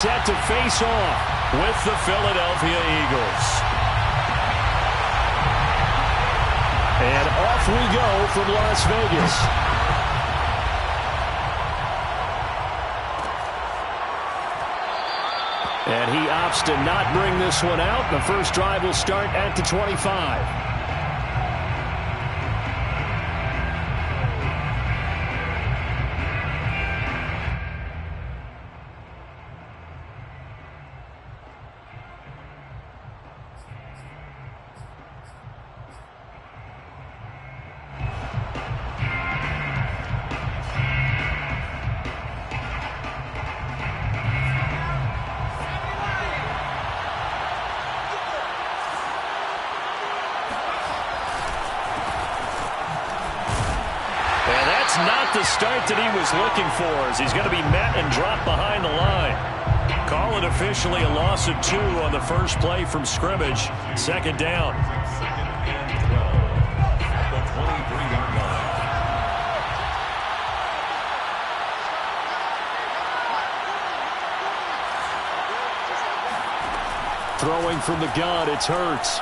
Set to face off with the Philadelphia Eagles. And off we go from Las Vegas. And he opts to not bring this one out. The first drive will start at the 25. Not the start that he was looking for, as he's going to be met and dropped behind the line. Call it officially a loss of 2 on the first play from scrimmage. Second down. Throwing from the gun, it's Hurts.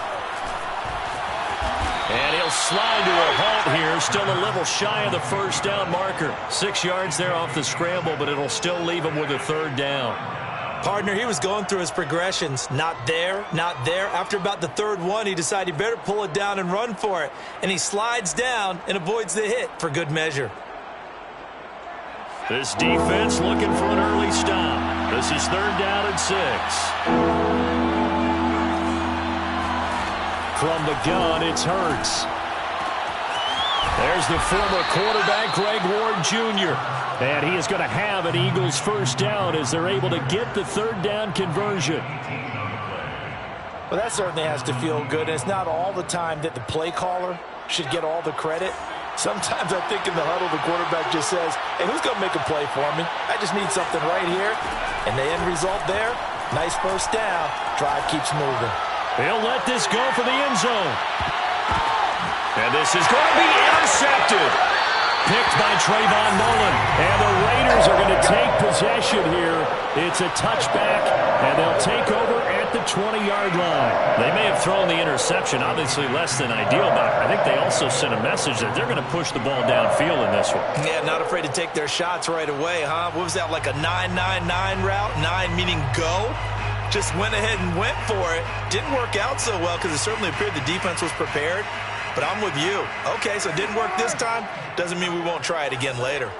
And he'll slide to a halt here, still a little shy of the first down marker. 6 yards there off the scramble, but it'll still leave him with a third down. Partner, he was going through his progressions. Not there, not there. After about the third one, he decided he better pull it down and run for it. And he slides down and avoids the hit for good measure. This defense looking for an early stop. This is third down and 6. From the gun, it's Hurts. There's the former quarterback, Greg Ward Jr. And he is going to have an Eagles first down as they're able to get the third down conversion. Well, that certainly has to feel good. And it's not all the time that the play caller should get all the credit. Sometimes I think in the huddle, the quarterback just says, hey, who's going to make a play for me? I just need something right here. And the end result there, nice first down. Drive keeps moving. He'll let this go for the end zone. And this is going to be intercepted. Picked by Trayvon Mullen. And the Raiders are going to take possession here. It's a touchback, and they'll take over at the 20-yard line. They may have thrown the interception, obviously less than ideal, but I think they also sent a message that they're going to push the ball downfield in this one. Yeah, not afraid to take their shots right away, huh? What was that, like a 9-9-9 route? 9 meaning go? Just went ahead and went for it. Didn't work out so well because it certainly appeared the defense was prepared. But I'm with you. Okay, so it didn't work this time. Doesn't mean we won't try it again later.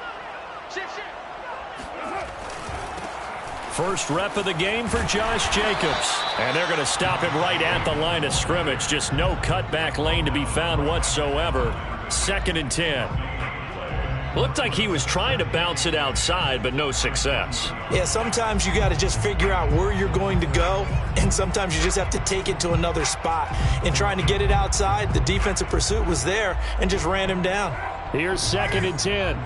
First rep of the game for Josh Jacobs. And they're going to stop him right at the line of scrimmage. Just no cutback lane to be found whatsoever. 2nd and 10. Looked like he was trying to bounce it outside, but no success. Yeah, sometimes you got to just figure out where you're going to go, and sometimes you just have to take it to another spot. In trying to get it outside, the defensive pursuit was there and just ran him down. Here's 2nd and 10.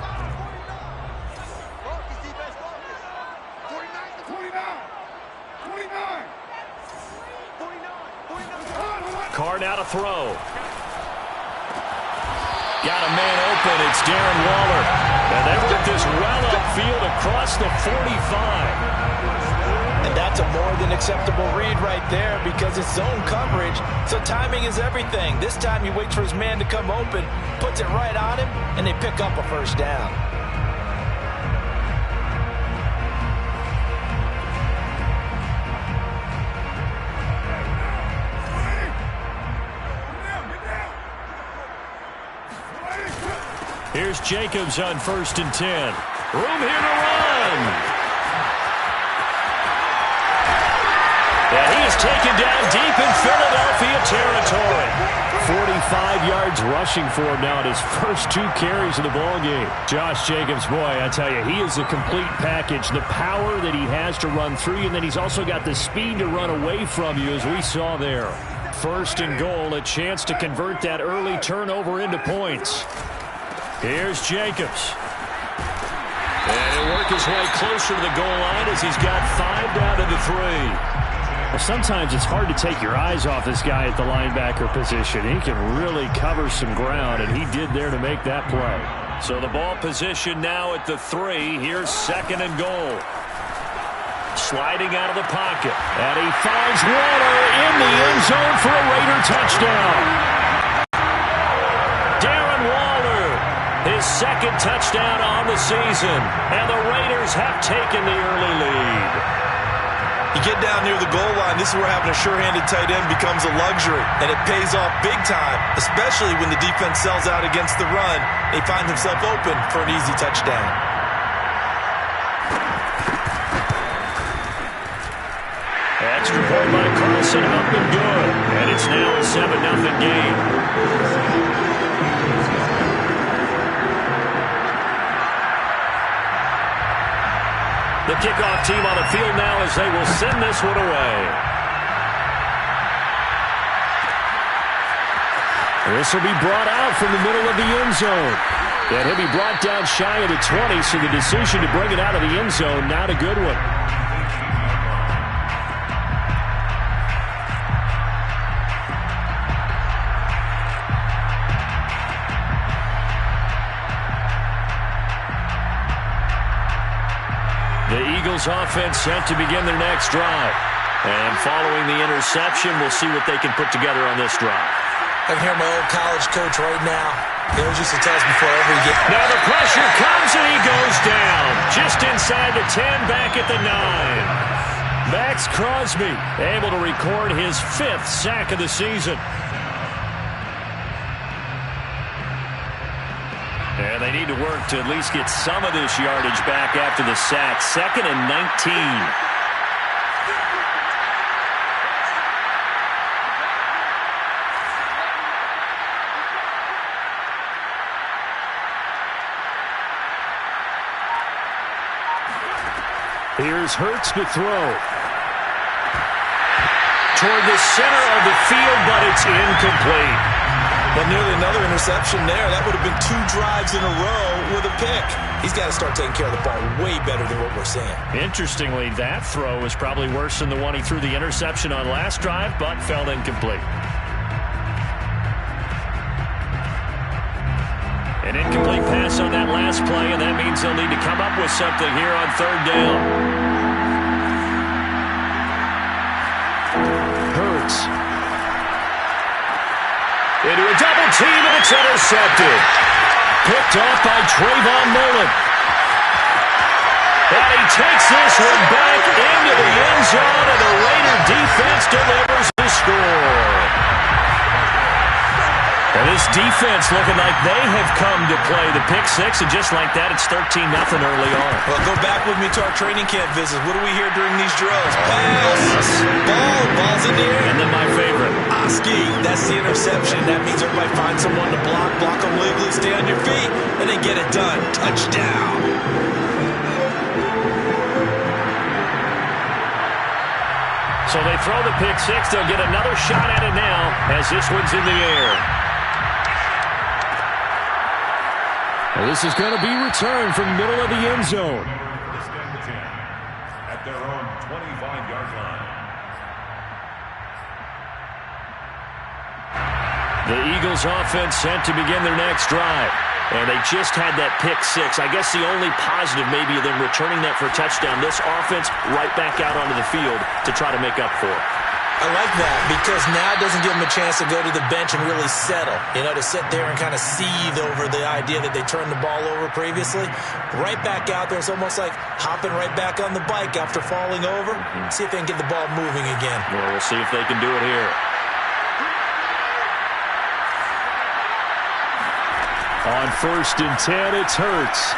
Card out of throw. Got a man open. It's Darren Waller. And they work this well upfield across the 45. And that's a more than acceptable read right there because it's zone coverage. So timing is everything. This time he waits for his man to come open, puts it right on him, and they pick up a first down. Here's Jacobs on 1st and 10. Room here to run. And he is taken down deep in Philadelphia territory. 45 yards rushing for him now at his first 2 carries of the ballgame. Josh Jacobs, boy, I tell you, he is a complete package. The power that he has to run through you, and then he's also got the speed to run away from you, as we saw there. 1st and goal, a chance to convert that early turnover into points. Here's Jacobs. And he'll work his way closer to the goal line as he's got 5 down to the 3. Well, sometimes it's hard to take your eyes off this guy at the linebacker position. He can really cover some ground, and he did there to make that play. So the ball position now at the 3. Here's 2nd and goal. sliding out of the pocket. And he finds Waller in the end zone for a Raider touchdown. Darren Waller, his second touchdown on the season. And the Raiders have taken the early lead. You get down near the goal line, this is where having a sure-handed tight end becomes a luxury, and it pays off big time, especially when the defense sells out against the run. He finds himself open for an easy touchdown. Extra point by Carlson, up and good. And it's now a 7-0 game. The kickoff team on the field now as they will send this one away. This will be brought out from the middle of the end zone. And he'll be brought down shy of the 20, so the decision to bring it out of the end zone, not a good one. The Eagles offense set to begin their next drive. And following the interception, we'll see what they can put together on this drive. I can hear my old college coach right now. He always used to tell us before every game. Now the pressure comes and he goes down. Just inside the 10, back at the 9. Max Crosby able to record his 5th sack of the season. And they need to work to at least get some of this yardage back after the sack. 2nd and 19. Here's Hurts to throw. Toward the center of the field, but it's incomplete. Well, nearly another interception there. That would have been 2 drives in a row with a pick. He's got to start taking care of the ball way better than what we're seeing. Interestingly, that throw was probably worse than the one he threw the interception on last drive, but fell incomplete. An incomplete pass on that last play, and that means they'll need to come up with something here on 3rd down. Hurts. Into a double team, and it's intercepted. Picked off by Trayvon Mullen. And he takes this one back into the end zone, and the Raider defense delivers the score. And this defense looking like they have come to play the pick 6, and just like that, it's 13-0 early on. Well, go back with me to our training camp visits. What do we hear during these drills? Pass, ball's in the air. And then my favorite. Oski, that's the interception. That means everybody find someone to block them legally, stay on your feet, and then get it done. Touchdown. So they throw the pick 6. They'll get another shot at it now as this one's in the air. Well, this is going to be returned from the middle of the end zone. At their own 25-yard line. The Eagles offense set to begin their next drive. And they just had that pick 6. I guess the only positive maybe of them returning that for a touchdown. This offense right back out onto the field to try to make up for it. I like that because now it doesn't give them a chance to go to the bench and really settle. You know, to sit there and kind of seethe over the idea that they turned the ball over previously. Right back out there. It's almost like hopping right back on the bike after falling over. See if they can get the ball moving again. Well, we'll see if they can do it here. On 1st and 10, it's Hurts.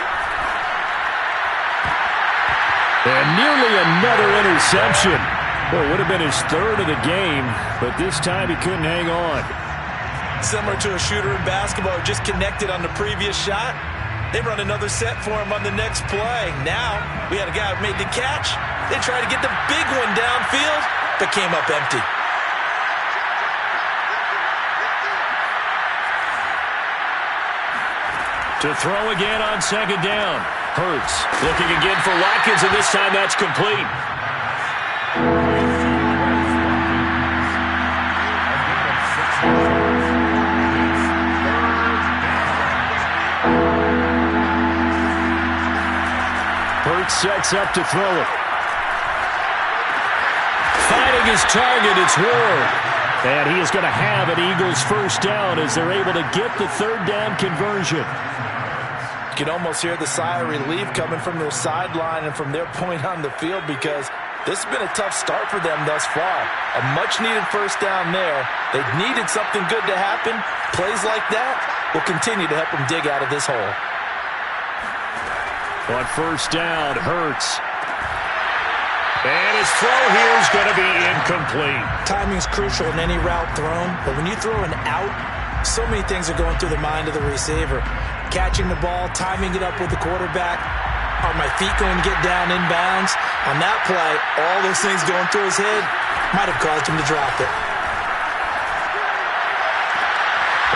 And nearly another interception. Well, it would have been his 3rd of the game, but this time he couldn't hang on. Similar to a shooter in basketball who just connected on the previous shot. They run another set for him on the next play. Now, we had a guy who made the catch. They tried to get the big one downfield, but came up empty. To throw again on 2nd down. Hurts looking again for Watkins, and this time that's complete. Hurts sets up to throw it. Throwing his target, it's Ward. And he is going to have an Eagles first down as they're able to get the third down conversion. You can almost hear the sigh of relief coming from their sideline and from their point on the field, because this has been a tough start for them thus far. A much-needed first down there. They needed something good to happen. Plays like that will continue to help them dig out of this hole. On first down, Hurts. And his throw here is going to be incomplete. Timing's crucial in any route thrown, but when you throw an out, so many things are going through the mind of the receiver. Catching the ball, timing it up with the quarterback. Are my feet going to get down inbounds? On that play, all those things going through his head might have caused him to drop it.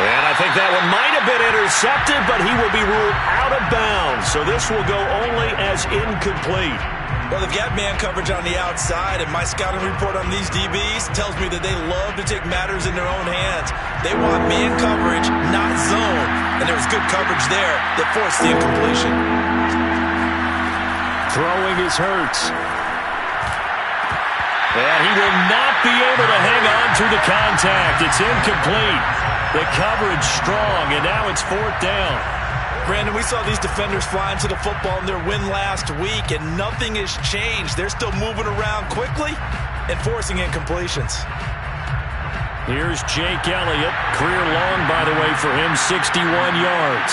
And I think that one might have been intercepted, but he will be ruled out of bounds. So this will go only as incomplete. Well, they've got man coverage on the outside, and my scouting report on these DBs tells me that they love to take matters in their own hands. They want man coverage, not zone. And there was good coverage there that forced the incompletion. Throwing is Hurts. And he will not be able to hang on to the contact. It's incomplete. The coverage strong, and now it's fourth down. Brandon, we saw these defenders flying to the football in their win last week, and nothing has changed. They're still moving around quickly and forcing incompletions. Here's Jake Elliott. Career long, by the way, for him, 61 yards.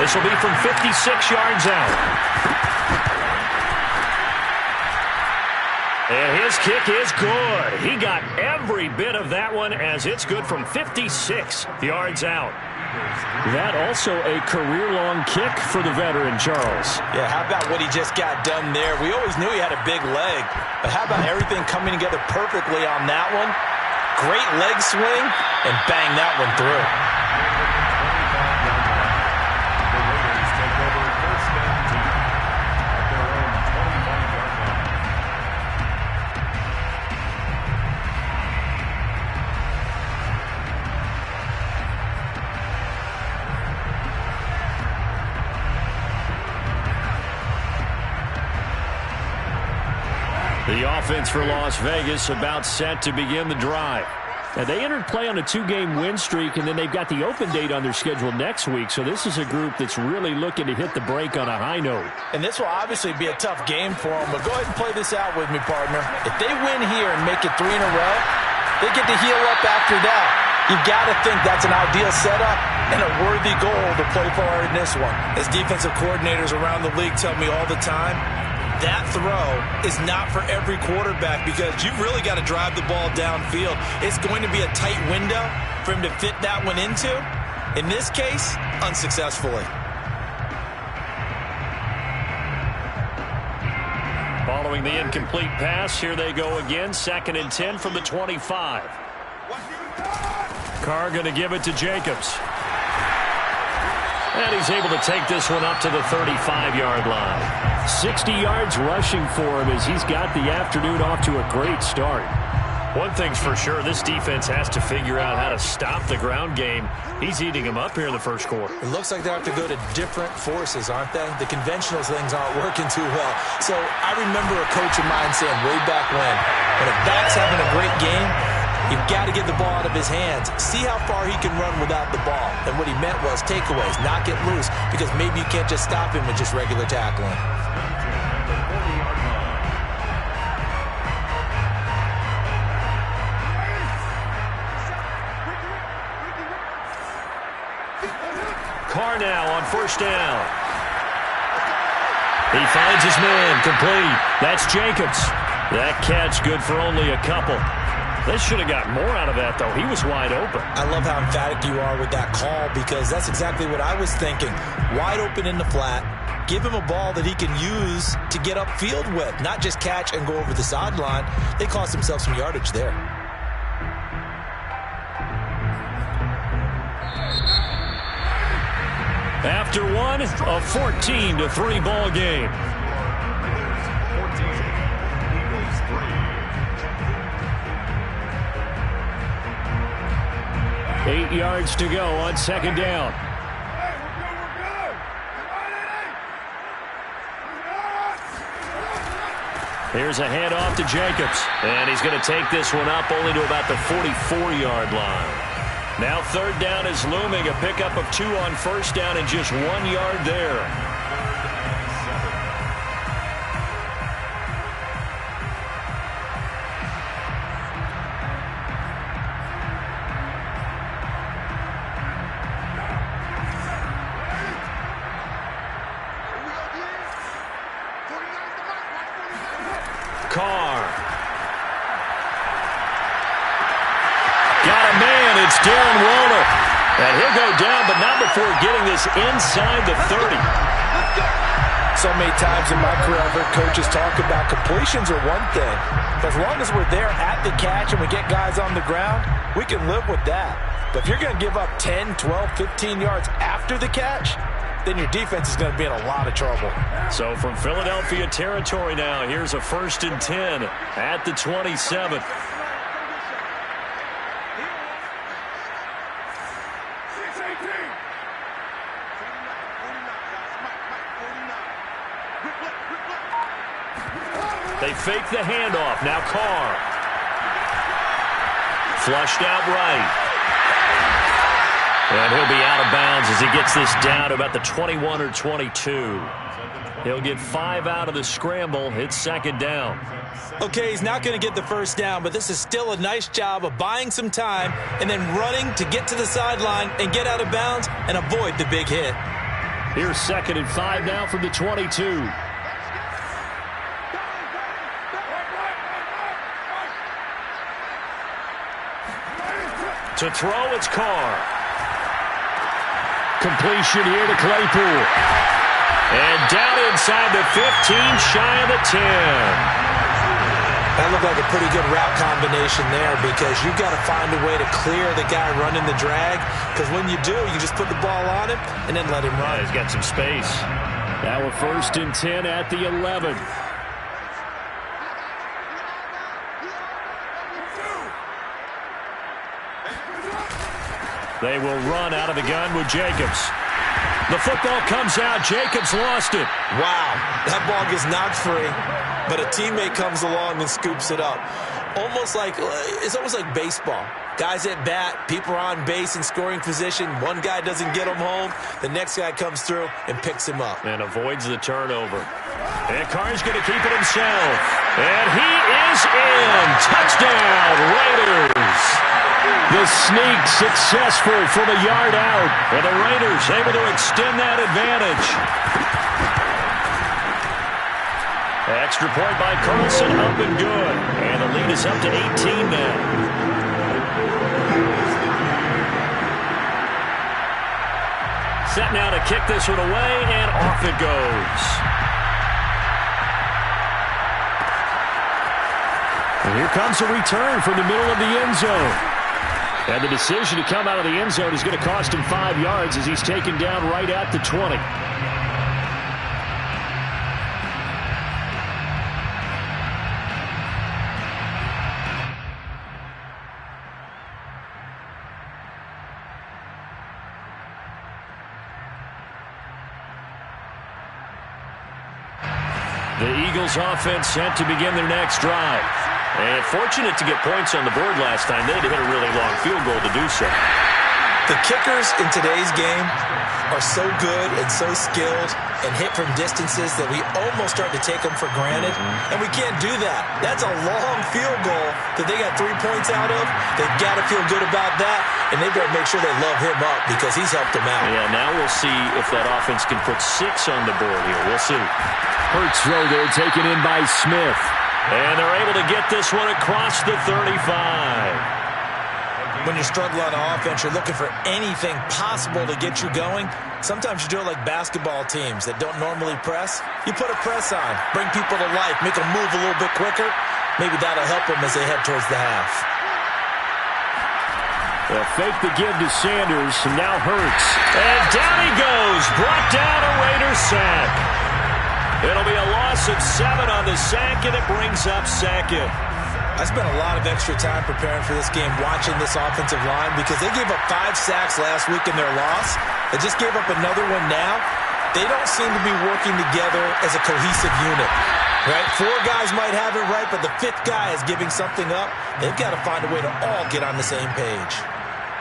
This will be from 56 yards out. And his kick is good. He got every bit of that one, as it's good from 56 yards out. That also a career-long kick for the veteran, Charles. Yeah, how about what he just got done there? We always knew he had a big leg, but how about everything coming together perfectly on that one? Great leg swing, and bang that one through. The offense for Las Vegas about set to begin the drive. Now, they entered play on a 2-game win streak, and then they've got the open date on their schedule next week. So this is a group that's really looking to hit the break on a high note. And this will obviously be a tough game for them, but go ahead and play this out with me, partner. If they win here and make it 3 in a row, they get to heal up after that. You've got to think that's an ideal setup and a worthy goal to play for in this one. As defensive coordinators around the league tell me all the time, that throw is not for every quarterback, because you've really got to drive the ball downfield. It's going to be a tight window for him to fit that one into. In this case, unsuccessfully. Following the incomplete pass, here they go again. 2nd and 10 from the 25. Carr going to give it to Jacobs. And he's able to take this one up to the 35-yard line. 60 yards rushing for him as he's got the afternoon off to a great start. One thing's for sure, this defense has to figure out how to stop the ground game. He's eating them up here in the first quarter. It looks like they have to go to different forces, aren't they? The conventional things aren't working too well. So I remember a coach of mine saying way back when a back's having a great game, you've got to get the ball out of his hands. See how far he can run without the ball. And what he meant was takeaways, not get loose, because maybe you can't just stop him with just regular tackling. Carr now on first down. He finds his man, complete. That's Jacobs. That catch good for only a couple. They should have got more out of that, though. He was wide open. I love how emphatic you are with that call, because that's exactly what I was thinking. Wide open in the flat. Give him a ball that he can use to get upfield with, not just catch and go over the sideline. They cost themselves some yardage there. After one, a 14-3 ball game. 8 yards to go on 2nd down. Here's a handoff to Jacobs. And he's going to take this one up only to about the 44-yard line. Now third down is looming. A pickup of 2 on first down and just 1 yard there. Carr. Got a man. It's Darren Waller. And he'll go down, but not before getting this inside the 30. So many times in my career, I've heard coaches talk about completions are one thing. As long as we're there at the catch and we get guys on the ground, we can live with that. But if you're going to give up 10, 12, 15 yards after the catch, then your defense is going to be in a lot of trouble. So from Philadelphia territory now, here's a 1st and 10 at the 27. They fake the handoff. Now Carr. Flushed out right. And he'll be out of bounds as he gets this down to about the 21 or 22. He'll get 5 out of the scramble. It's 2nd down. Okay, he's not going to get the first down, but this is still a nice job of buying some time and then running to get to the sideline and get out of bounds and avoid the big hit. Here's 2nd and 5 now from the 22. To throw, it's Carr. Completion here to Claypool. And down inside the 15, shy of the 10. That looked like a pretty good route combination there because you've got to find a way to clear the guy running the drag, because when you do, you just put the ball on him and then let him run. He's got some space. Now we're 1st and 10 at the 11. They will run out of the gun with Jacobs. The football comes out. Jacobs lost it. Wow, that ball gets knocked free, but a teammate comes along and scoops it up. It's almost like baseball. Guys at bat, people are on base in scoring position. One guy doesn't get him home. The next guy comes through and picks him up. And avoids the turnover. And Carr's going to keep it himself. And he is in. Touchdown, Raiders. The sneak successful from a yard out. And the Raiders able to extend that advantage. Extra point by Carlson, up and good. And the lead is up to 18 now. Set now to kick this one away, and off it goes. And here comes a return from the middle of the end zone. And the decision to come out of the end zone is going to cost him 5 yards as he's taken down right at the 20. The Eagles offense set to begin their next drive. And fortunate to get points on the board last time. They had to hit a really long field goal to do so. The kickers in today's game are so good and so skilled and hit from distances that we almost start to take them for granted. And we can't do that. That's a long field goal that they got 3 points out of. They've got to feel good about that, and they better make sure they love him up because he's helped them out. Yeah, now we'll see if that offense can put 6 on the board here. We'll see. Hurts throw there, taken in by Smith. And they're able to get this one across the 35. When you're struggling on offense, you're looking for anything possible to get you going. Sometimes you do it like basketball teams that don't normally press. You put a press on, bring people to life, make them move a little bit quicker. Maybe that'll help them as they head towards the half. They'll fake the give to Sanders, and now Hurts. And down he goes, brought down a Raiders sack. It'll be a loss of 7 on the sack, and it brings up 2nd. I spent a lot of extra time preparing for this game, watching this offensive line, because they gave up 5 sacks last week in their loss. They just gave up another one now. They don't seem to be working together as a cohesive unit. Right? 4 guys might have it right, but the 5th guy is giving something up. They've got to find a way to all get on the same page.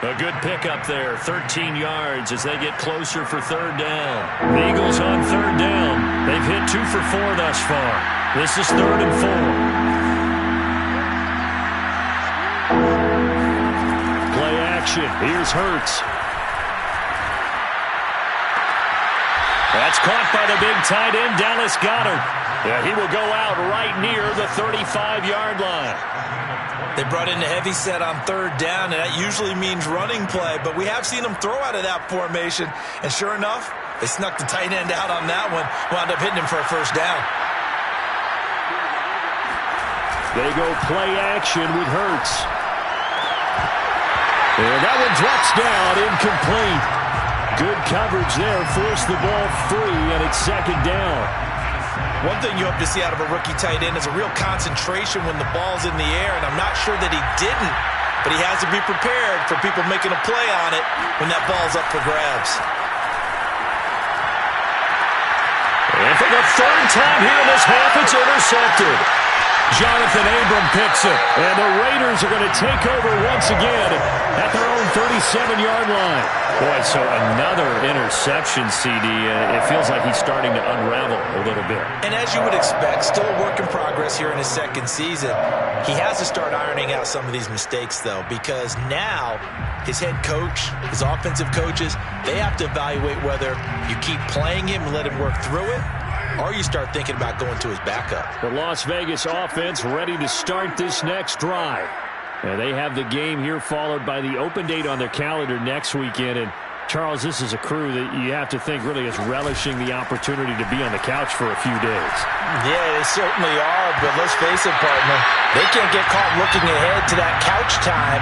A good pickup there, 13 yards as they get closer for 3rd down. The Eagles on 3rd down. They've hit 2 for 4 thus far. This is 3rd and 4. Play action. Here's Hurts. That's caught by the big tight end, Dallas Goedert. Yeah, he will go out right near the 35-yard line. They brought in a heavy set on 3rd down, and that usually means running play, but we have seen them throw out of that formation, and sure enough, they snuck the tight end out on that one, wound up hitting him for a 1st down. They go play action with Hurts. And that one drops down, incomplete. Good coverage there, forced the ball free, and it's 2nd down. One thing you hope to see out of a rookie tight end is a real concentration when the ball's in the air, and I'm not sure that he didn't, but he has to be prepared for people making a play on it when that ball's up for grabs. And for the 3rd time here in this half, it's intercepted. Jonathan Abram picks it, and the Raiders are going to take over once again at their own 37-yard line. Boy, so another interception, CD. It feels like he's starting to unravel a little bit. And as you would expect, still a work in progress here in his 2nd season. He has to start ironing out some of these mistakes, though, because now his head coach, his offensive coaches, they have to evaluate whether you keep playing him and let him work through it, or you start thinking about going to his backup. The Las Vegas offense ready to start this next drive. And they have the game here followed by the open date on their calendar next weekend. And, Charles, this is a crew that you have to think really is relishing the opportunity to be on the couch for a few days. Yeah, they certainly are, but let's face it, partner, they can't get caught looking ahead to that couch time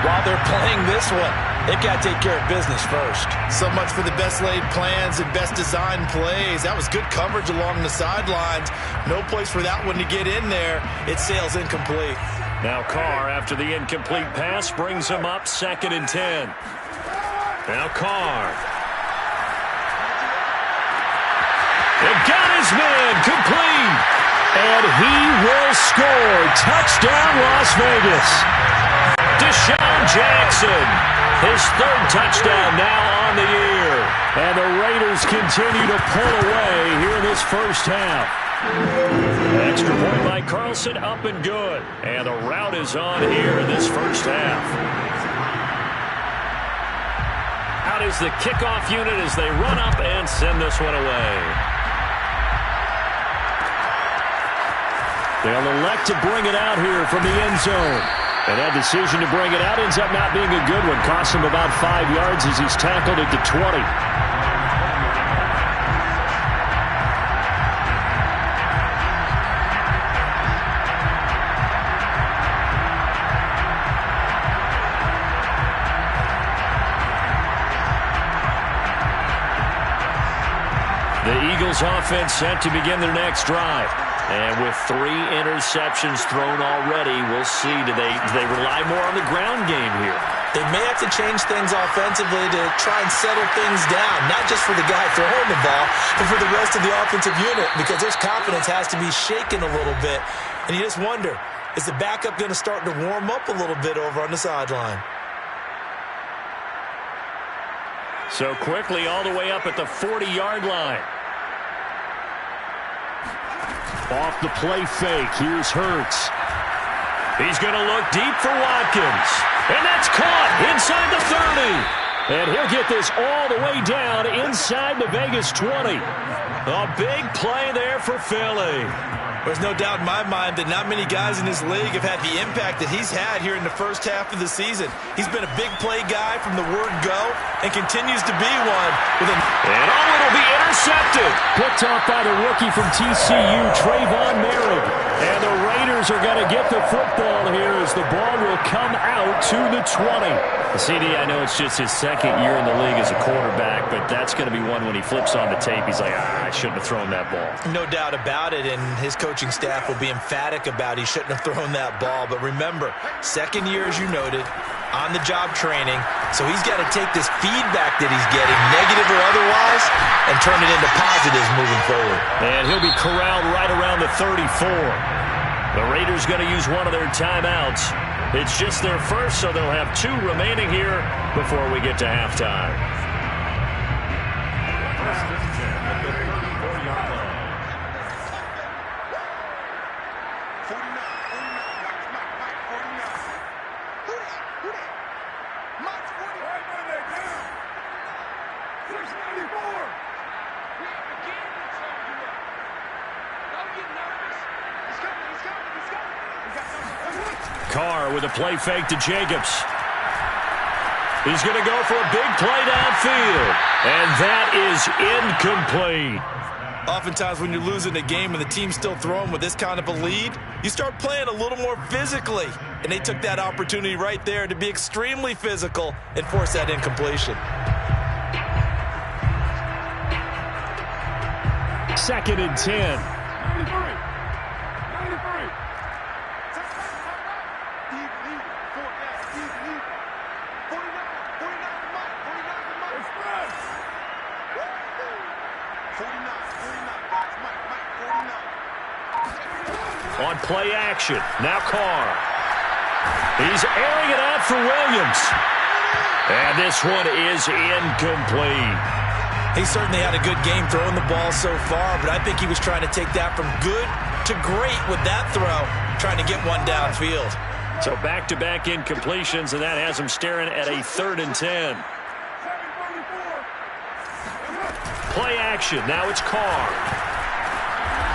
while they're playing this one. They've got to take care of business first. So much for the best laid plans and best designed plays. That was good coverage along the sidelines. No place for that one to get in there. It sails incomplete. Now Carr, after the incomplete pass, brings him up 2nd and 10. Now Carr. They got his man complete. And he will score. Touchdown, Las Vegas. Deshaun Jackson. His 3rd touchdown now on the year. And the Raiders continue to pull away here in this 1st half. Extra point by Carlson, up and good. And the route is on here in this 1st half. Out is the kickoff unit as they run up and send this one away. They'll elect to bring it out here from the end zone. And that decision to bring it out ends up not being a good one. Costs him about 5 yards as he's tackled at the 20. The Eagles offense set to begin their next drive. And with 3 interceptions thrown already, we'll see. Do they rely more on the ground game here? They may have to change things offensively to try and settle things down, not just for the guy throwing the ball, but for the rest of the offensive unit, because their confidence has to be shaken a little bit. And you just wonder, is the backup going to start to warm up a little bit over on the sideline? So quickly all the way up at the 40-yard line. Off the play fake. Here's Hurts. He's going to look deep for Watkins. And that's caught inside the 30. And he'll get this all the way down inside the Vegas 20. A big play there for Philly. There's no doubt in my mind that not many guys in this league have had the impact that he's had here in the 1st half of the season. He's been a big play guy from the word go and continues to be one. And it'll be intercepted. Picked off by the rookie from TCU, Trayvon Merritt. And the Raiders are going to get the football here as the ball will come out to the 20. CD, I know it's just his 2nd year in the league as a quarterback, but that's going to be one when he flips on the tape. He's like, I shouldn't have thrown that ball. No doubt about it, and his coaching staff will be emphatic about he shouldn't have thrown that ball. But remember, 2nd year, as you noted, on-the-job training. So he's got to take this feedback that he's getting, negative or otherwise, and turn it into positives moving forward. And he'll be corralled right around the 34. The Raiders going to use one of their timeouts. It's just their first, so they'll have 2 remaining here before we get to halftime. Carr with a play fake to Jacobs. He's going to go for a big play downfield. And that is incomplete. Oftentimes when you're losing a game and the team's still throwing with this kind of a lead, you start playing a little more physically. And they took that opportunity right there to be extremely physical and force that incompletion. 2nd and 10. On play action, now Carr. He's airing it out for Williams. And this one is incomplete. He certainly had a good game throwing the ball so far, but I think he was trying to take that from good to great with that throw, trying to get one downfield. So back-to-back incompletions, and that has him staring at a 3rd and 10. Play action, now it's Carr.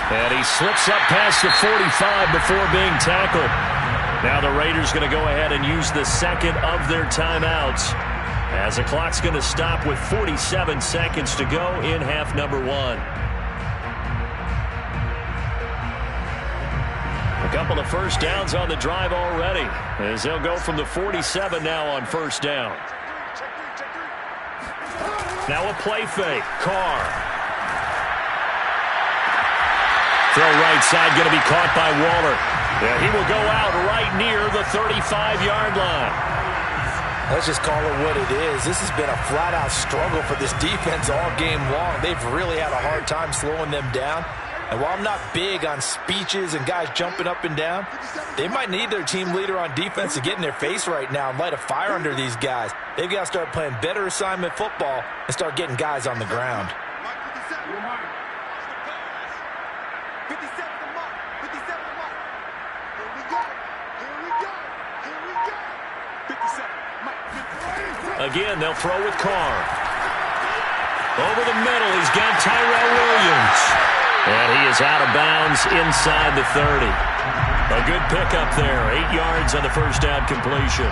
And he slips up past the 45 before being tackled. Now the Raiders going to go ahead and use the 2nd of their timeouts, as the clock's going to stop with 47 seconds to go in half number 1. A couple of first downs on the drive already, as they'll go from the 47 now on first down. Now a play fake. Carr. Throw right side, going to be caught by Waller. Yeah, he will go out right near the 35-yard line. Let's just call it what it is. This has been a flat-out struggle for this defense all game long. They've really had a hard time slowing them down. And while I'm not big on speeches and guys jumping up and down, they might need their team leader on defense to get in their face right now and light a fire under these guys. They've got to start playing better assignment football and start getting guys on the ground. Again, they'll throw with Carr. Over the middle, he's got Tyrell Williams. And he is out of bounds inside the 30. A good pickup there. 8 yards on the first down completion. 8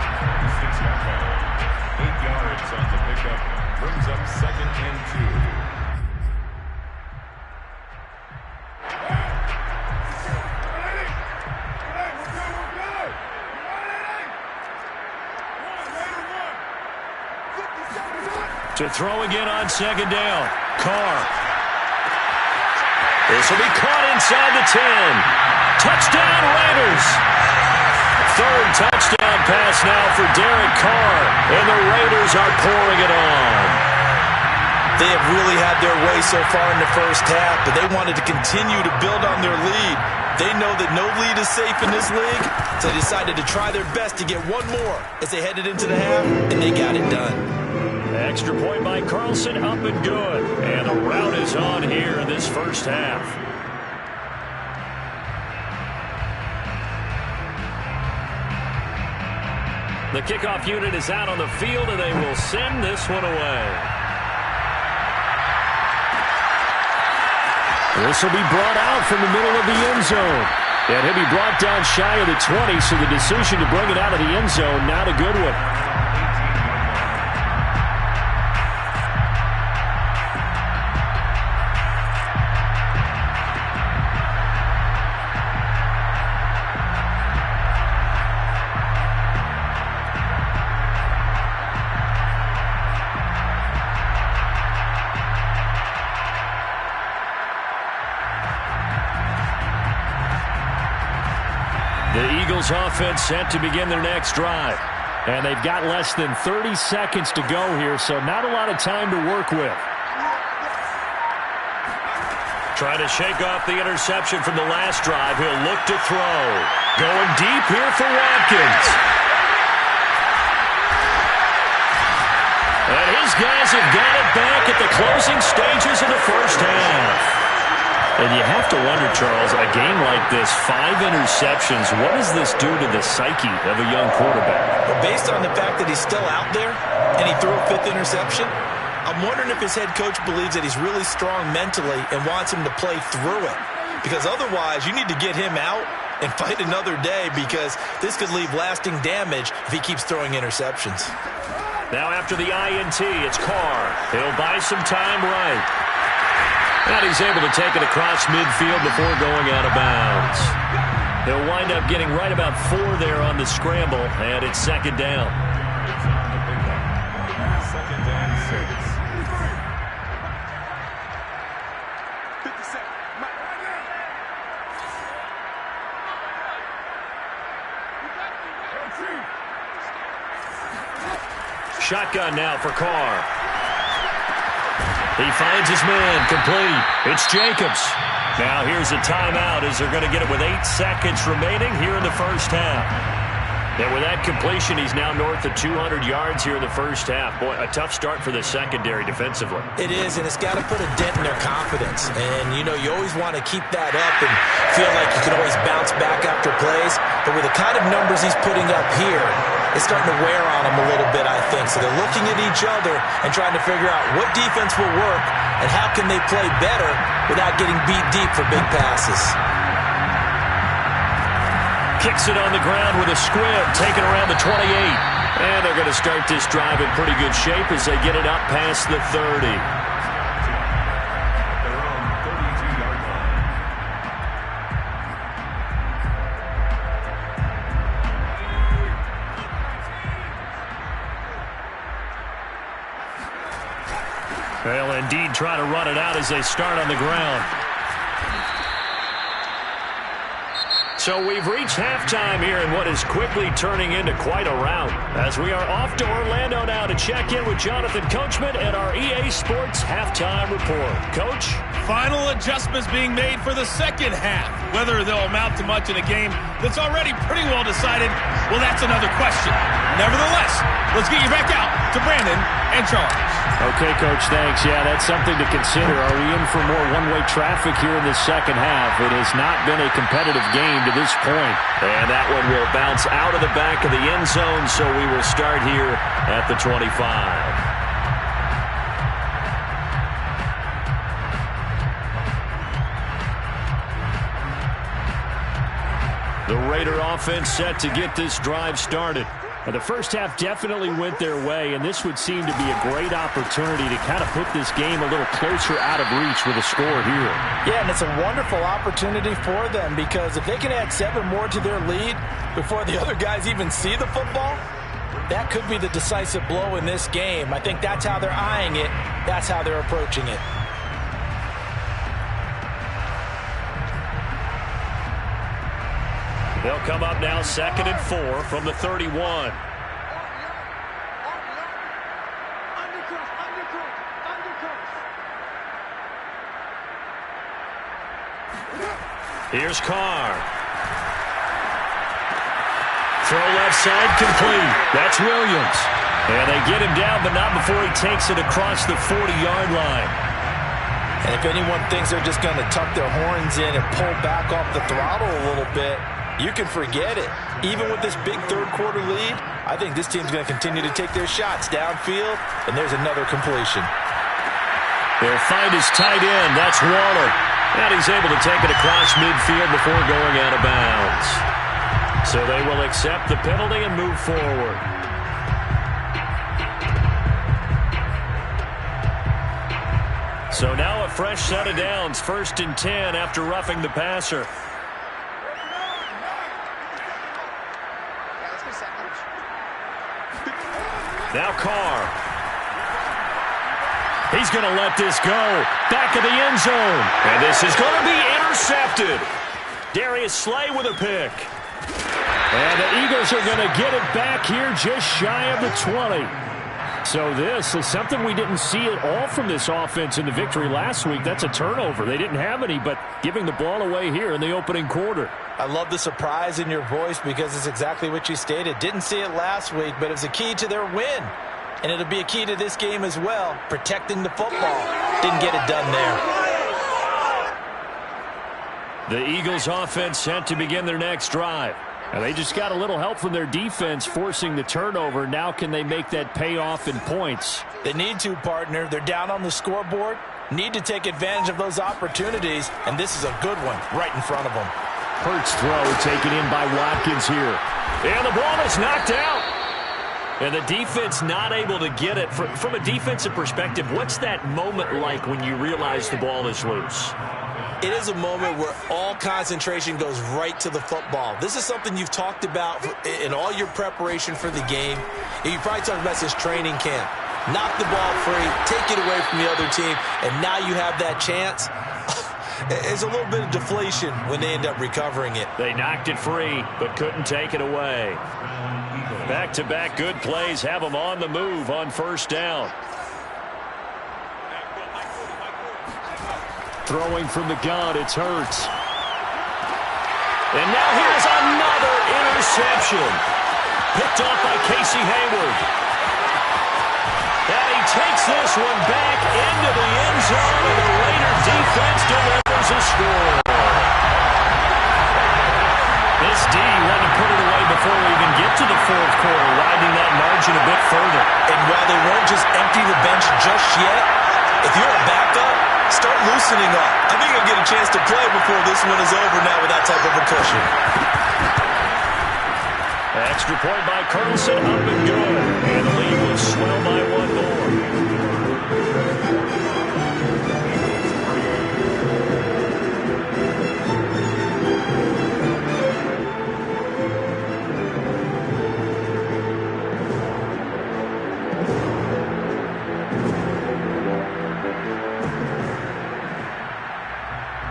yards on the pickup. Brings up 2nd and 2. To throw again on 2nd down. Carr. This will be caught inside the 10. Touchdown, Raiders. 3rd touchdown pass now for Derek Carr. And the Raiders are pouring it on. They have really had their way so far in the first half, but they wanted to continue to build on their lead. They know that no lead is safe in this league, so they decided to try their best to get one more as they headed into the half, and they got it done. Extra point by Carlson, up and good. And the rout is on here in this first half. The kickoff unit is out on the field, and they will send this one away. This will be brought out from the middle of the end zone. And he'll be brought down shy of the 20, so the decision to bring it out of the end zone, not a good one. The Eagles offense set to begin their next drive. And they've got less than 30 seconds to go here, so not a lot of time to work with. Trying to shake off the interception from the last drive. He'll look to throw. Going deep here for Watkins. And his guys have got it back at the closing stages of the first half. And you have to wonder, Charles, a game like this, 5 interceptions, what does this do to the psyche of a young quarterback? Well, based on the fact that he's still out there and he threw a 5th interception, I'm wondering if his head coach believes that he's really strong mentally and wants him to play through it. Because otherwise, you need to get him out and fight another day, because this could leave lasting damage if he keeps throwing interceptions. Now after the INT, it's Carr. He'll buy some time right. And he's able to take it across midfield before going out of bounds. He'll wind up getting right about 4 there on the scramble, and it's 2nd down. Second and 6. Shotgun now for Carr. He finds his man, complete. It's Jacobs. Now here's a timeout as they're going to get it with 8 seconds remaining here in the first half. And with that completion, he's now north of 200 yards here in the first half. Boy, a tough start for the secondary defensively. It is, and it's got to put a dent in their confidence. And, you know, you always want to keep that up and feel like you can always bounce back after plays. But with the kind of numbers he's putting up here, it's starting to wear on them a little bit, I think. So they're looking at each other and trying to figure out what defense will work and how can they play better without getting beat deep for big passes. Kicks it on the ground with a squib, taken around the 28. And they're going to start this drive in pretty good shape as they get it up past the 30. Their own 32-yard line. They'll indeed try to run it out as they start on the ground. So we've reached halftime here in what is quickly turning into quite a rout, as we are off to Orlando now to check in with Jonathan Coachman and our EA Sports Halftime Report. Coach? Final adjustments being made for the second half. Whether they'll amount to much in a game that's already pretty well decided, well, that's another question. Nevertheless, let's get you back out to Brandon and Charles. Okay, Coach, thanks. Yeah, that's something to consider. Are we in for more one-way traffic here in the second half? It has not been a competitive game to this point. And that one will bounce out of the back of the end zone, so we will start here at the 25. The Raider offense set to get this drive started. And the first half definitely went their way, and this would seem to be a great opportunity to kind of put this game a little closer out of reach with a score here. Yeah, and it's a wonderful opportunity for them, because if they can add 7 more to their lead before the other guys even see the football, that could be the decisive blow in this game. I think that's how they're eyeing it. That's how they're approaching it. They'll come up now 2nd and 4 from the 31. Here's Carr. Throw left side complete. That's Williams. And they get him down, but not before he takes it across the 40-yard line. And if anyone thinks they're just going to tuck their horns in and pull back off the throttle a little bit, you can forget it. Even with this big third-quarter lead, I think this team's going to continue to take their shots downfield, and there's another completion. They'll find his tight end. That's Waller. And he's able to take it across midfield before going out of bounds. So they will accept the penalty and move forward. So now a fresh set of downs. 1st and 10 after roughing the passer. Now Carr. He's going to let this go. Back of the end zone. And this is going to be intercepted. Darius Slay with a pick. And the Eagles are going to get it back here just shy of the 20. So this is something we didn't see at all from this offense in the victory last week. That's a turnover. They didn't have any, but giving the ball away here in the opening quarter. I love the surprise in your voice because it's exactly what you stated. Didn't see it last week, but it's a key to their win. And it'll be a key to this game as well, protecting the football. Didn't get it done there. The Eagles offense set to begin their next drive. And they just got a little help from their defense forcing the turnover. Now can they make that pay off in points? They need to, partner. They're down on the scoreboard. Need to take advantage of those opportunities. And this is a good one right in front of them. Hurts throw taken in by Watkins here. And the ball is knocked out. And the defense not able to get it. From a defensive perspective, what's that moment like when you realize the ball is loose? It is a moment where all concentration goes right to the football. This is something you've talked about in all your preparation for the game. And you probably talked about since training camp. Knock the ball free, take it away from the other team, and now you have that chance. It's a little bit of deflation when they end up recovering it. They knocked it free, but couldn't take it away. Back-to-back good plays have them on the move on first down. Throwing from the gun, it's Hurts. And now here's another interception. Picked off by Casey Hayward. And he takes this one back into the end zone, and the Raider defense delivers a score. This D wanted to put it away before we even get to the fourth quarter, widening that margin a bit further. And while they won't just empty the bench just yet, if you're a backup, start loosening up. I think you'll get a chance to play before this one is over now with that type of a cushion. Extra point by Carlson, up and good. And the lead will swell by one more.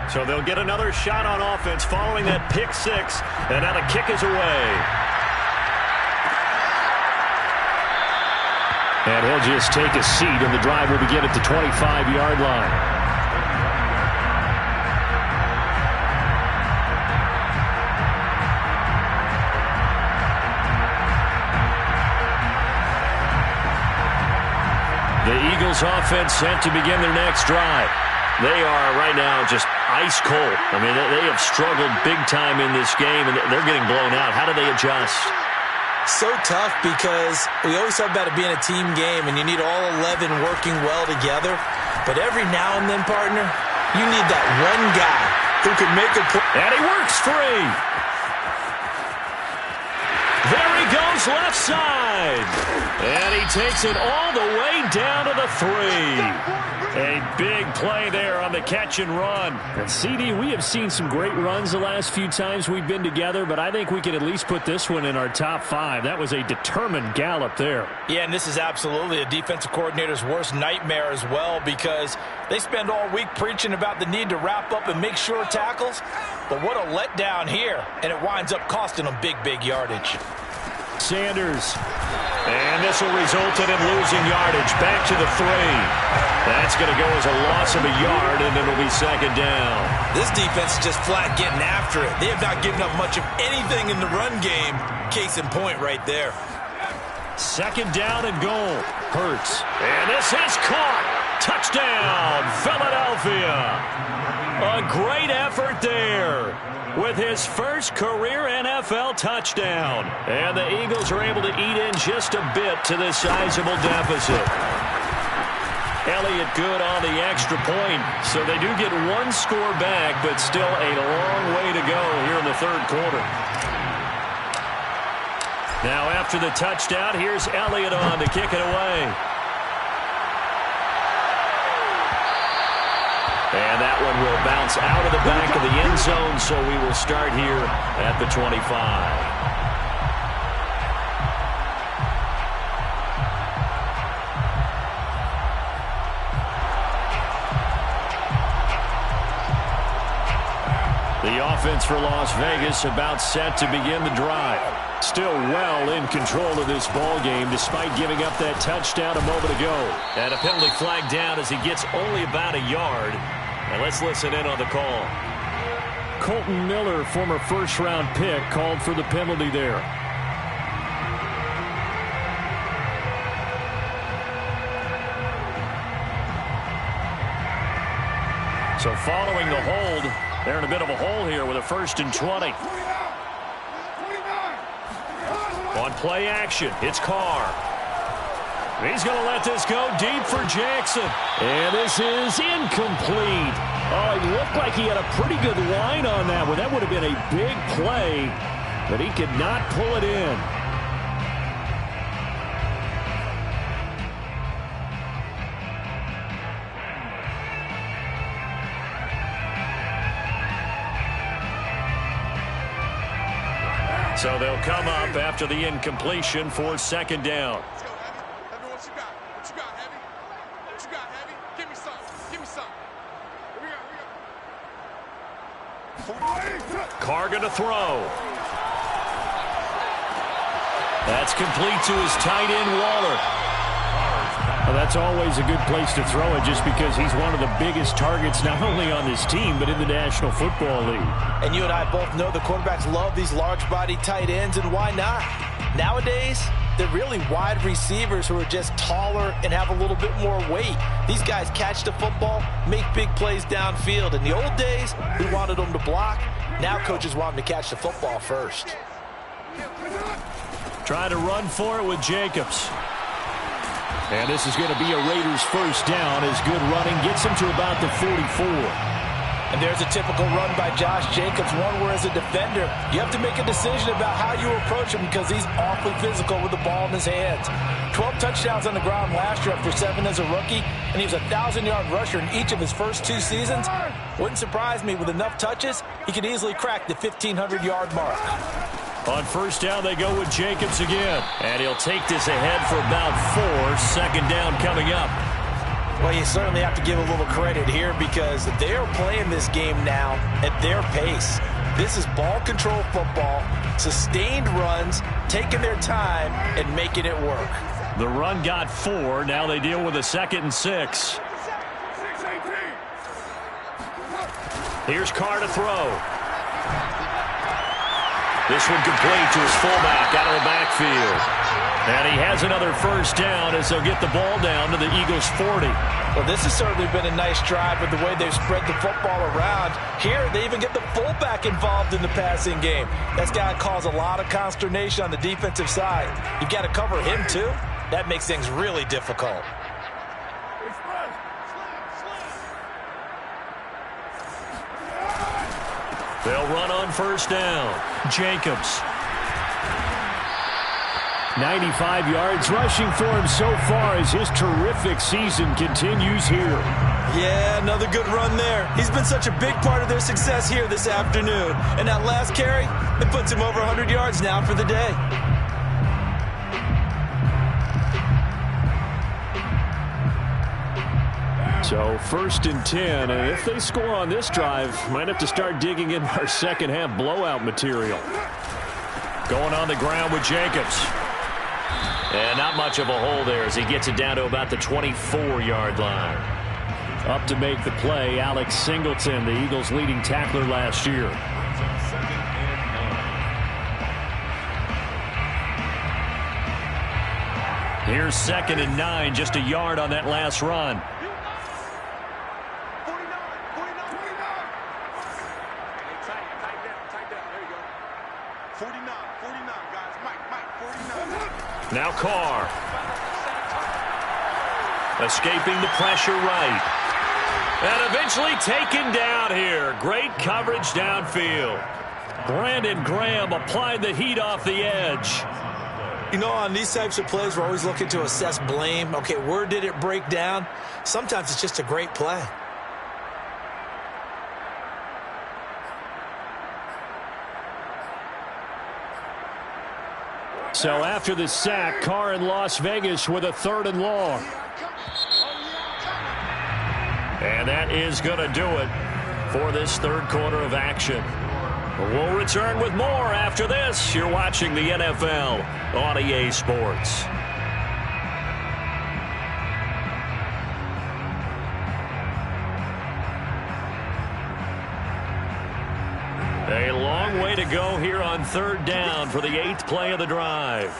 So they'll get another shot on offense following that pick six. And now the kick is away. And he'll just take a seat, and the drive will begin at the 25-yard line. The Eagles offense set to begin their next drive. They are right now just ice cold. I mean, they have struggled big time in this game, and they're getting blown out. How do they adjust? So tough because we always talk about it being a team game, and you need all 11 working well together. But every now and then, partner, you need that one guy who can make a play. And he works free. There he goes left side. And he takes it all the way down to the 3. A big play there on the catch and run. And CD, we have seen some great runs the last few times we've been together, but I think we can at least put this one in our top 5. That was a determined gallop there. Yeah, and this is absolutely a defensive coordinator's worst nightmare as well, because they spend all week preaching about the need to wrap up and make sure tackles. But what a letdown here, and it winds up costing them big yardage. Sanders. And this will result in him losing yardage. Back to the 3. That's going to go as a loss of a yard, and it'll be second down. This defense is just flat getting after it. They have not given up much of anything in the run game. Case in point right there. Second down and goal. Hurts. And this is caught. Touchdown, Philadelphia. A great effort there with his first career NFL touchdown. And the Eagles are able to eat in just a bit to this sizable deficit. Elliott good on the extra point, so they do get one score back, but still a long way to go here in the third quarter. Now after the touchdown, here's Elliott on to kick it away. And that one will bounce out of the back of the end zone, so we will start here at the 25. The offense for Las Vegas about set to begin the drive. Still well in control of this ball game despite giving up that touchdown a moment ago. And a penalty flag down as he gets only about a yard. And let's listen in on the call. Colton Miller, former first-round pick, called for the penalty there. So following the hold, they're in a bit of a hole here with a 1st and 20. On play action, it's Carr. He's going to let this go deep for Jackson. And this is incomplete. Oh, he looked like he had a pretty good line on that one. That would have been a big play, but he could not pull it in. So they'll come up after the incompletion for 2nd down. Let's go, Heavy. Heavy, what you got? What you got, Heavy? What you got, Heavy? Give me some. Give me some. We got. Carr going to throw. That's complete to his tight end, Waller. Well, that's always a good place to throw it just because he's one of the biggest targets not only on this team but in the National Football League. And you and I both know the quarterbacks love these large-body tight ends, and why not? Nowadays, they're really wide receivers who are just taller and have a little bit more weight. These guys catch the football, make big plays downfield. In the old days, we wanted them to block. Now coaches want them to catch the football first. Trying to run for it with Jacobs. And this is going to be a Raiders 1st down as good running gets him to about the 44. And there's a typical run by Josh Jacobs, one where as a defender, you have to make a decision about how you approach him because he's awfully physical with the ball in his hands. 12 touchdowns on the ground last year after 7 as a rookie, and he was a 1,000-yard rusher in each of his first 2 seasons. Wouldn't surprise me with enough touches, he could easily crack the 1,500-yard mark. On 1st down, they go with Jacobs again. And he'll take this ahead for about 4. 2nd down coming up. Well, you certainly have to give a little credit here because they're playing this game now at their pace. This is ball control football, sustained runs, taking their time and making it work. The run got 4. Now they deal with a 2nd and 6. Here's Carr to throw. This one complete to his fullback out of the backfield. And he has another 1st down as they'll get the ball down to the Eagles' 40. Well, this has certainly been a nice drive with the way they've spread the football around. Here, they even get the fullback involved in the passing game. That's got to cause a lot of consternation on the defensive side. You've got to cover him, too. That makes things really difficult. They'll run on 1st down. Jacobs. 95 yards rushing for him so far as his terrific season continues here. Yeah, another good run there. He's been such a big part of their success here this afternoon. And that last carry, it puts him over 100 yards now for the day. So 1st and 10, and if they score on this drive, might have to start digging in our 2nd half blowout material. Going on the ground with Jacobs. And not much of a hole there as he gets it down to about the 24-yard line. Up to make the play, Alex Singleton, the Eagles' leading tackler last year. Here's 2nd and 9, just a yard on that last run. Now Carr. Escaping the pressure right. And eventually taken down here. Great coverage downfield. Brandon Graham applied the heat off the edge. You know, on these types of plays, we're always looking to assess blame. Okay, where did it break down? Sometimes it's just a great play. So after the sack, Carr in Las Vegas with a 3rd and long. And that is going to do it for this 3rd quarter of action. We'll return with more after this. You're watching the NFL on EA Sports. A long way to go here on third down for the 8th play of the drive.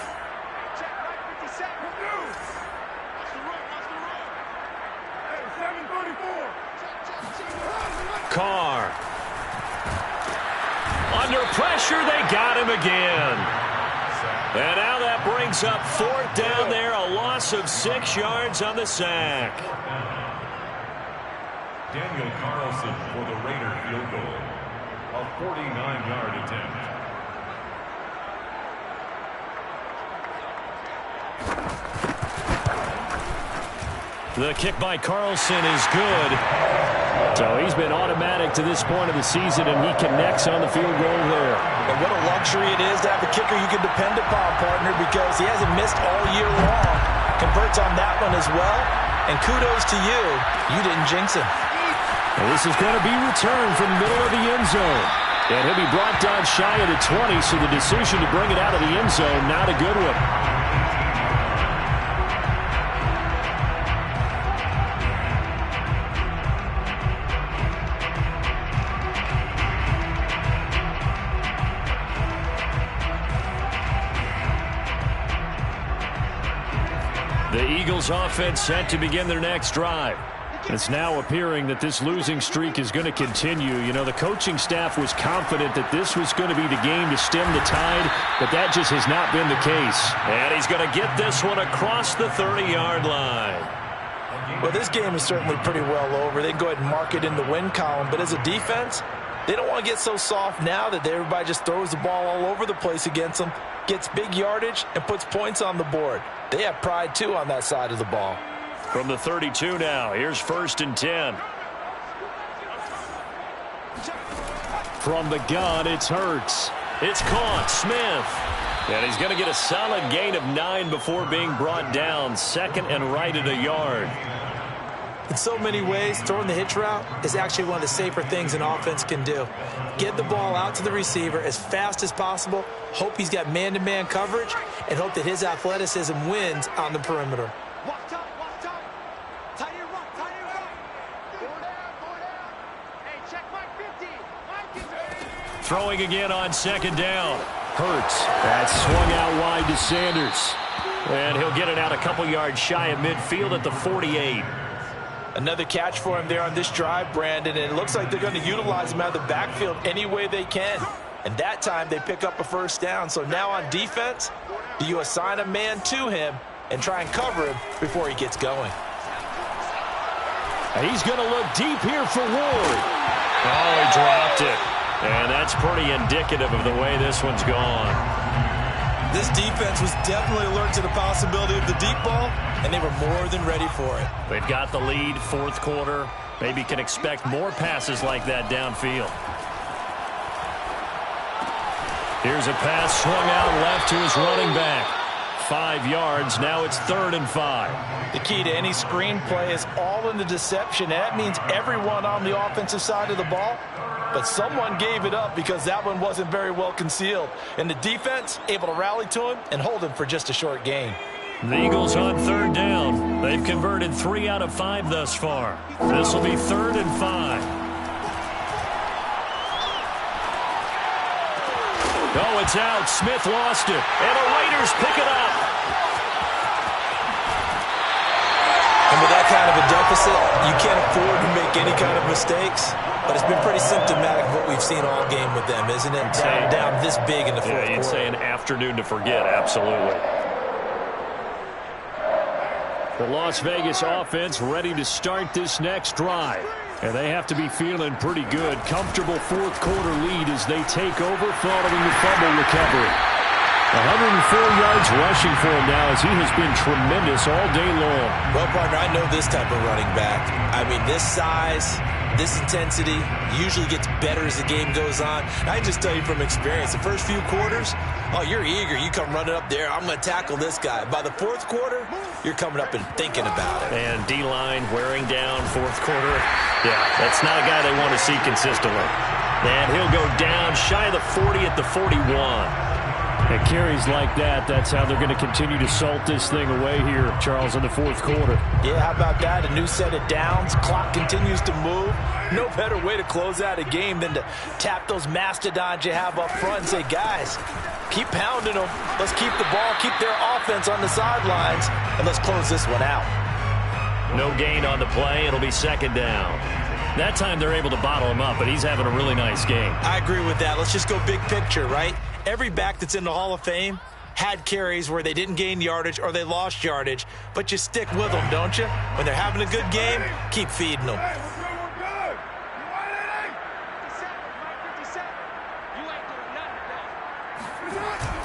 Carr. Under pressure, they got him again. And now that brings up 4th down there, a loss of 6 yards on the sack. Daniel Carlson for the Raider field goal. A 49-yard attempt. The kick by Carlson is good. So he's been automatic to this point of the season, and he connects on the field goal there. And what a luxury it is to have a kicker you can depend upon, partner, because he hasn't missed all year long. Converts on that one as well. And kudos to you. You didn't jinx him. And this is going to be returned from the middle of the end zone. And he'll be brought down shy of the 20, so the decision to bring it out of the end zone, not a good one. The Eagles offense set to begin their next drive. It's now appearing that this losing streak is going to continue. You know, the coaching staff was confident that this was going to be the game to stem the tide, but that just has not been the case. And he's going to get this one across the 30-yard line. Well, this game is certainly pretty well over. They can go ahead and mark it in the win column, but as a defense, they don't want to get so soft now that everybody just throws the ball all over the place against them, gets big yardage, and puts points on the board. They have pride, too, on that side of the ball. From the 32 now, here's 1st and 10. From the gun, it's Hurts. It's caught, Smith. And he's going to get a solid gain of 9 before being brought down. 2nd and right at a yard. In so many ways, throwing the hitch route is actually one of the safer things an offense can do. Get the ball out to the receiver as fast as possible, hope he's got man-to-man coverage, and hope that his athleticism wins on the perimeter. Throwing again on 2nd down. Hurts. That's swung out wide to Sanders. And he'll get it out a couple yards shy of midfield at the 48. Another catch for him there on this drive, Brandon, and it looks like they're going to utilize him out of the backfield any way they can. And that time they pick up a 1st down. So now on defense, do you assign a man to him and try and cover him before he gets going? He's going to look deep here for Ward. Oh, he dropped it. And that's pretty indicative of the way this one's gone. This defense was definitely alert to the possibility of the deep ball, and they were more than ready for it. They've got the lead, 4th quarter. Maybe can expect more passes like that downfield. Here's a pass swung out left to his running back. 5 yards. Now it's 3rd and 5. The key to any screen play is all in the deception. And that means everyone on the offensive side of the ball. But someone gave it up because that one wasn't very well concealed. And the defense able to rally to him and hold him for just a short gain. The Eagles on 3rd down. They've converted 3 out of 5 thus far. This will be 3rd and 5. Oh, it's out. Smith lost it. And the Raiders pick it up. And with that kind of a deficit, you can't afford to make any kind of mistakes. But it's been pretty symptomatic of what we've seen all game with them, isn't it? Down this big in the 4th quarter. Yeah, you'd say an afternoon to forget. Absolutely. The Las Vegas offense ready to start this next drive. And they have to be feeling pretty good. Comfortable 4th quarter lead as they take over following the fumble recovery. 104 yards rushing for him now as he has been tremendous all day long. Well, partner, I know this type of running back. I mean, this size, this intensity usually gets better as the game goes on. I can just tell you from experience, the first few quarters, oh, you're eager. You come running up there. I'm going to tackle this guy. By the 4th quarter, you're coming up and thinking about it. And D-line wearing down 4th quarter. Yeah, that's not a guy they want to see consistently. And he'll go down shy of the 40 at the 41. And carries like that, that's how they're going to continue to salt this thing away here, Charles, in the fourth quarter. Yeah, how about that? A new set of downs. Clock continues to move. No better way to close out a game than to tap those mastodons you have up front and say, guys, keep pounding them. Let's keep the ball, keep their offense on the sidelines, and let's close this one out. No gain on the play. It'll be second down. That time they're able to bottle him up, but he's having a really nice game. I agree with that. Let's just go big picture, right? Every back that's in the Hall of Fame had carries where they didn't gain yardage or they lost yardage, but you stick with them, don't you? When they're having a good game, keep feeding them.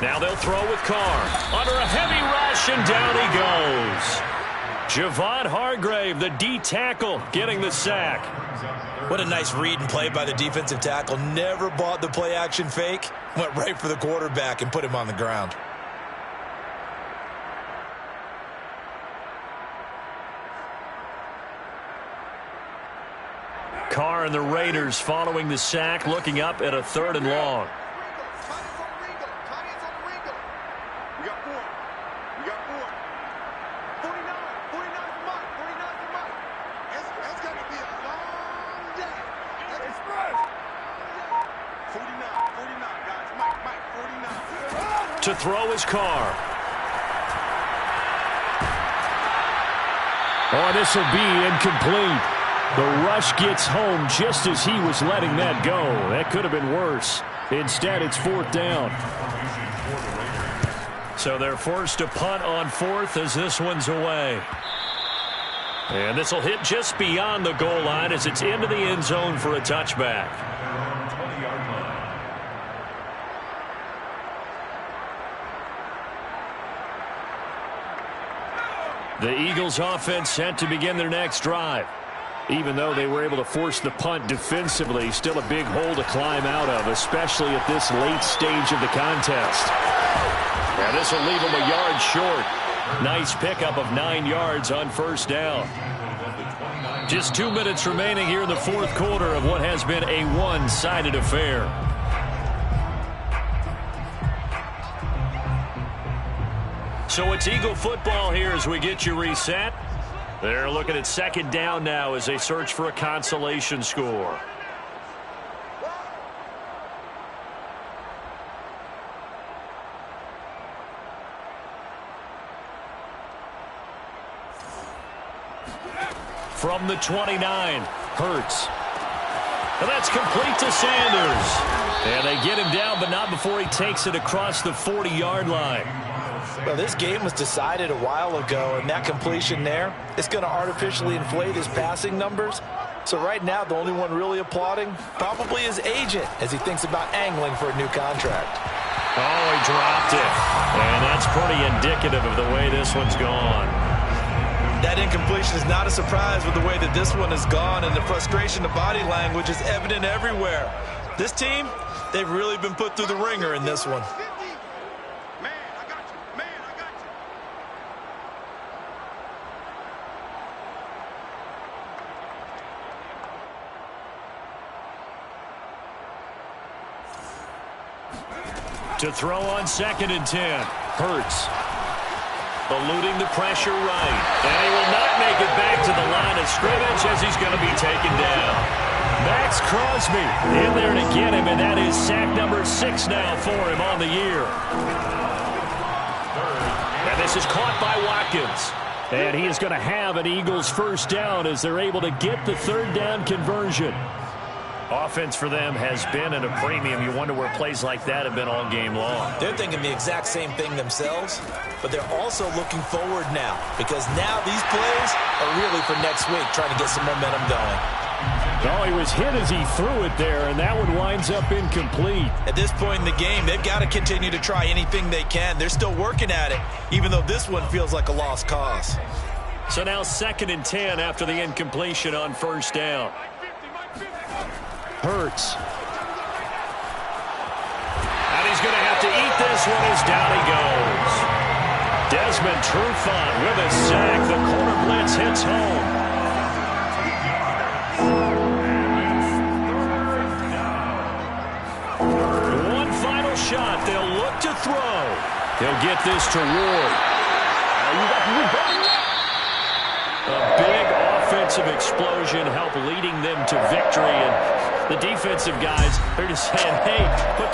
Now they'll throw with Carr. Under a heavy rush, and down he goes. Javon Hargrave, the D tackle, getting the sack. What a nice read and play by the defensive tackle. Never bought the play-action fake. Went right for the quarterback and put him on the ground. Carr and the Raiders following the sack, looking up at a 3rd and long. To throw is Carr. Oh, this will be incomplete. The rush gets home just as he was letting that go. That could have been worse. Instead, it's 4th down. So they're forced to punt on 4th as this one's away. And this will hit just beyond the goal line as it's into the end zone for a touchback. The Eagles offense set to begin their next drive. Even though they were able to force the punt defensively, still a big hole to climb out of, especially at this late stage of the contest. And this will leave them a yard short. Nice pickup of 9 yards on 1st down. Just 2 minutes remaining here in the 4th quarter of what has been a one-sided affair. So it's Eagle football here as we get you reset. They're looking at 2nd down now as they search for a consolation score. From the 29, Hurts. And that's complete to Sanders. And they get him down, but not before he takes it across the 40-yard line. Well, this game was decided a while ago, and that completion there, it's going to artificially inflate his passing numbers. So right now, the only one really applauding probably his agent as he thinks about angling for a new contract. Oh, he dropped it. And that's pretty indicative of the way this one's gone. That incompletion is not a surprise with the way that this one has gone, and the frustration, the body language is evident everywhere. This team, they've really been put through the ringer in this one. To throw on 2nd and 10. Hurts. Eluding the pressure right. And he will not make it back to the line of scrimmage as he's going to be taken down. Maxx Crosby in there to get him, and that is sack number 6 now for him on the year. And this is caught by Watkins. And he is going to have an Eagles 1st down as they're able to get the 3rd down conversion. Offense for them has been at a premium. You wonder where plays like that have been all game long. They're thinking the exact same thing themselves, but they're also looking forward now because now these plays are really for next week, trying to get some momentum going. Oh, he was hit as he threw it there, and that one winds up incomplete. At this point in the game, they've got to continue to try anything they can. They're still working at it, even though this one feels like a lost cause. So now 2nd and 10 after the incompletion on 1st down. Hurts. And he's going to have to eat this one as down he goes. Desmond Trufant with a sack. The corner blitz hits home. to throw. He'll get this to Ward. A big offensive explosion helped leading them to victory. And the defensive guys are just saying, hey, put the